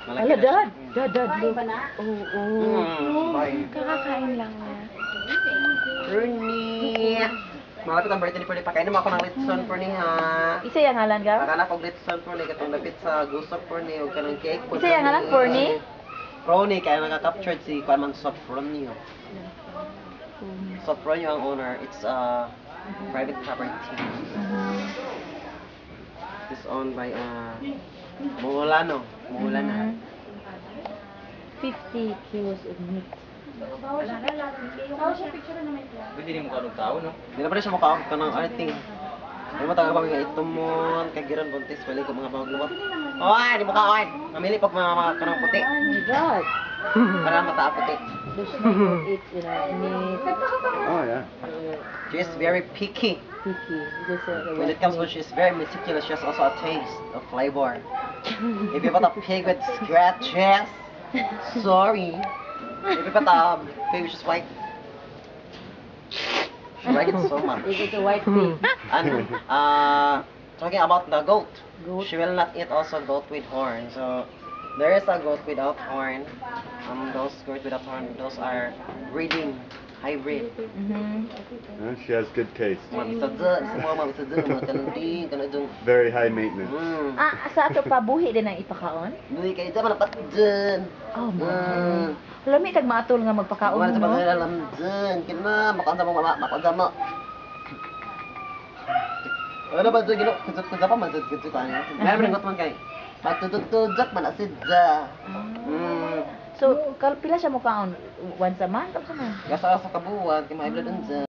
Malaki Ala, na siya. dad, look. Oo. Bye. Kakakain lang niya. Ernie! Malapit ang birthday ni Pernie. Pakainin mo ako ng litson, Pernie, ha? Isa yung ngalan ka? Pagkana ko litson, Pernie. Katong lapit sa gusok, Pernie. Huwag ka ng cake. Isa yung ngalan, Pernie? Pernie, kaya nakaka-captured si Kwanman Sofronio. Sofronio ang owner. It's a private property. It's owned by Mungulano. Mungulana. 50 kilos of meat. Pwede rin mo kanong tao, no? Hindi na pa rin siya mukha ka ng arte. Hindi mo taga pa mga itumon, kagiran, buntis, balik ko mga paglubat. Oy, di mo ka, oy! Mamili pag mga kanang puti. Oh my God. Para mata puti. Does not eat, meat. Oh, yeah. She is very picky. Picky. Just When it comes to she's very meticulous, she has also a taste of flavor. If you put a pig with scratches, sorry. If you put a pig which is white, she like it so much. It's a white pig. And talking about the goat, Goat. she will not eat also goat with horn. So there is a goat without horn. Those goat without horn, those are breeding hybrid. She has good taste. Mabisadza, sa mga mabisadza, mga kananding, kanadong. Very high maintenance. Sa ato pa buhi din ang ipakaon? Buhay kayo dyan, manapat dyan. Oh my. Lami tag maatol nga magpakaon Wala sa mo. pag-alam dyan. Kina, makanda mo, makanda mo. Ano ba dyan, gino? Kudza pa, madud-kudza pa. Meron ba ng gotman kayo? Matudud-tudzak, manasidza. So, pila siya mo kaon? Once a month o sa month? Gasa sa kabuwan, kaya maibla dun dyan.